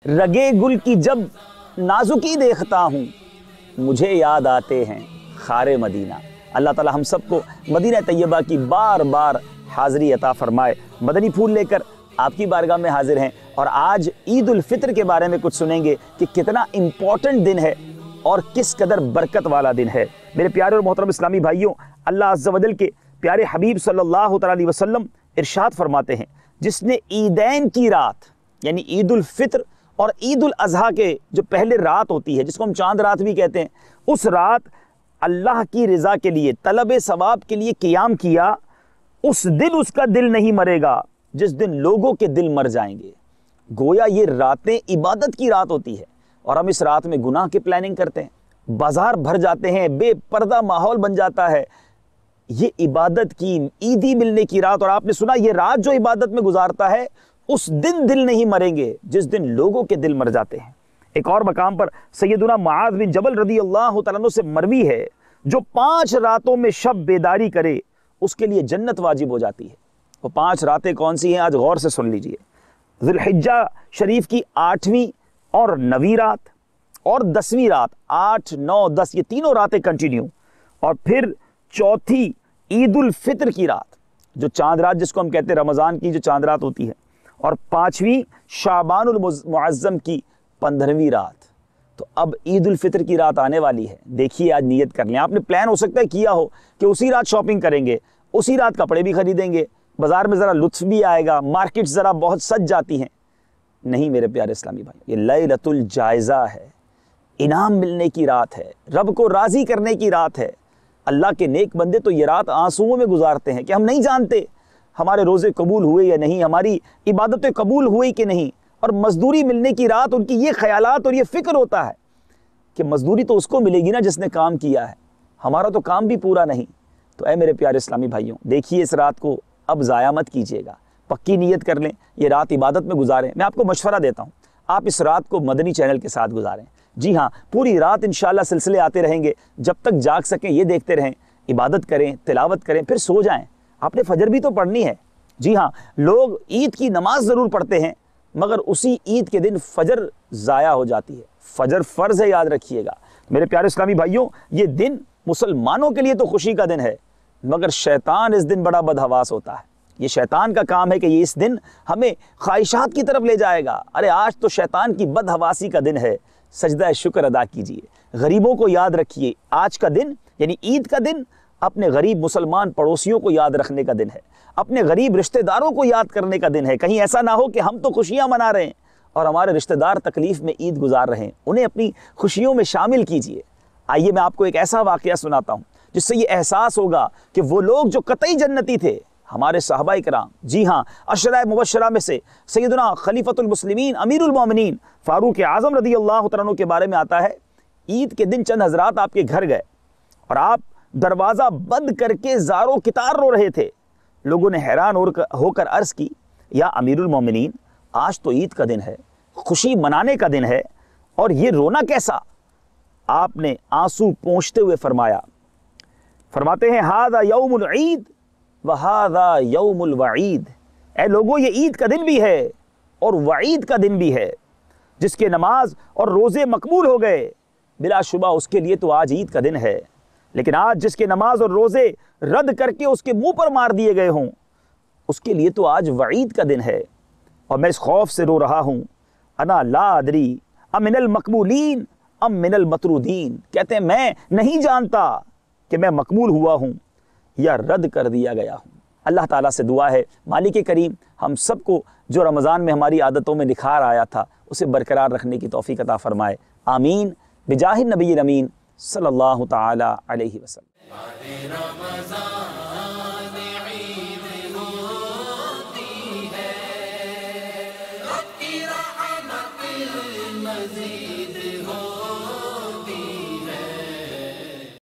रगे गुल की जब नाजुकी देखता हूँ, मुझे याद आते हैं खारे मदीना। अल्लाह ताला हम सबको मदीना तैयबा की बार बार हाज़री अता फरमाए। मदनी फूल लेकर आपकी बारगाह में हाजिर हैं और आज ईद उल फित्र के बारे में कुछ सुनेंगे कि कितना इम्पोर्टेंट दिन है और किस कदर बरकत वाला दिन है। मेरे प्यारे और मोहतरम इस्लामी भाइयों, अल्लाह अज़्ज़ा वजल के प्यारे हबीब सल्लल्लाहु अलैहि वसल्लम इरशाद फरमाते हैं, जिसने ईदैन की रात यानी ईद उल फित्र और ईद उल अज़हा के जो पहले रात होती है, जिसको हम चांद रात भी कहते हैं, उस रात अल्लाह की रज़ा के लिए, तलब सवाब के लिए क़ियाम किया, उस दिन उसका दिल नहीं मरेगा जिस दिन लोगों के दिल मर जाएंगे। गोया ये रातें इबादत की रात होती है और हम इस रात में गुनाह की प्लानिंग करते हैं, बाजार भर जाते हैं, बेपर्दा माहौल बन जाता है। ये इबादत की ईदी मिलने की रात, और आपने सुना ये रात जो इबादत में गुजारता है उस दिन दिल नहीं मरेंगे जिस दिन लोगों के दिल मर जाते हैं। एक और मकाम पर सैयदुना मुआज़ बिन जबल रदी अल्लाह तआला अन्हु से मरवी है, जो 5 रातों में शब बेदारी करे उसके लिए जन्नत वाजिब हो जाती है। वो 5 रातें कौन सी हैं, आज गौर से सुन लीजिए। ज़ुल्हिज्जा शरीफ की 8वीं और 9वीं रात और 10वीं रात, 8, 9, 10 ये तीनों रातें कंटिन्यू, और फिर चौथी ईद उल फित्र की रात जो चांद रात जिसको हम कहते हैं, रमज़ान की जो चांद रात होती है, और 5वीं शाबानुल मुअज़्ज़म की 15वीं रात। तो अब ईद उल फित्र की रात आने वाली है। देखिए आज नियत कर लें। आपने प्लान हो सकता है किया हो कि उसी रात शॉपिंग करेंगे, उसी रात कपड़े भी खरीदेंगे, बाजार में ज़रा लुत्फ़ भी आएगा, मार्केट ज़रा बहुत सज जाती हैं। नहीं मेरे प्यारे इस्लामी भाई, ये लैलतुल जायज़ा है, इनाम मिलने की रात है, रब को राज़ी करने की रात है। अल्लाह के नेक बंदे तो ये रात आंसुओं में गुजारते हैं कि हम नहीं जानते हमारे रोज़े कबूल हुए या नहीं, हमारी इबादतें कबूल हुई कि नहीं। और मजदूरी मिलने की रात उनकी ये ख्यालात और ये फ़िक्र होता है कि मजदूरी तो उसको मिलेगी ना जिसने काम किया है, हमारा तो काम भी पूरा नहीं। तो ऐ मेरे प्यारे इस्लामी भाइयों, देखिए इस रात को अब ज़ाया मत कीजिएगा, पक्की नीयत कर लें, ये रात इबादत में गुजारें। मैं आपको मशवरा देता हूँ, आप इस रात को मदनी चैनल के साथ गुजारें। जी हाँ, पूरी रात इंशाअल्लाह सिलसिले आते रहेंगे, जब तक जाग सकें ये देखते रहें, इबादत करें, तिलावत करें, फिर सो जाएं। आपने फजर भी तो पढ़नी है। जी हाँ, लोग ईद की नमाज ज़रूर पढ़ते हैं मगर उसी ईद के दिन फजर ज़ाया हो जाती है। फजर फ़र्ज़ है, याद रखिएगा। मेरे प्यारे इस्लामी भाइयों, ये दिन मुसलमानों के लिए तो खुशी का दिन है, मगर शैतान इस दिन बड़ा बदहवास होता है। ये शैतान का काम है कि ये इस दिन हमें ख्वाहिशात की तरफ ले जाएगा। अरे आज तो शैतान की बदहवासी का दिन है, सजदा शुक्र अदा कीजिए, गरीबों को याद रखिए। आज का दिन यानी ईद का दिन अपने गरीब मुसलमान पड़ोसियों को याद रखने का दिन है, अपने गरीब रिश्तेदारों को याद करने का दिन है। कहीं ऐसा ना हो कि हम तो खुशियां मना रहे हैं और हमारे रिश्तेदार तकलीफ में ईद गुजार रहे हैं, उन्हें अपनी खुशियों में शामिल कीजिए। आइए मैं आपको एक ऐसा वाक़या सुनाता हूँ जिससे ये एहसास होगा कि वो लोग जो कतई जन्नती थे, हमारे सहाबाए किराम। जी हाँ, अशरा मुबशरा में से सैयदना खलीफतुल मुस्लिमीन अमीरुल मोमिनीन फारूक आज़म रदी अल्लाह तआला अन्हु के बारे में आता है, ईद के दिन चंद हजरात आपके घर गए और आप दरवाज़ा बंद करके ज़ारो कितार रो रहे थे। लोगों ने हैरान होकर अर्ज़ की, या अमीरुल मोमिनीन, आज तो ईद का दिन है, खुशी मनाने का दिन है, और ये रोना कैसा? आपने आंसू पोंछते हुए फरमाते हैं, हादा यौमुल ईद व हादा यौमुल वईद। ऐ लोगों, ये ईद का दिन भी है और वईद का दिन भी है। जिसके नमाज और रोज़े मकबूल हो गए, बिलाशुबा उसके लिए तो आज ईद का दिन है, लेकिन आज जिसके नमाज और रोज़े रद्द करके उसके मुंह पर मार दिए गए हों, उसके लिए तो आज वईद का दिन है। और मैं इस खौफ से रो रहा हूँ, अना ला अदरी अम मिनल मकबूलीन अम मिनल मतरूदीन। कहते हैं मैं नहीं जानता कि मैं मकबूल हुआ हूँ या रद्द कर दिया गया हूँ। अल्लाह ताला से दुआ है, मालिक करीम हम सबको जो रमज़ान में हमारी आदतों में निखार आया था उसे बरकरार रखने की तौफीक अता फरमाए। आमीन बिजाहि नबी अमीन सल्लल्लाहु ताला अलैहि वसल्लम।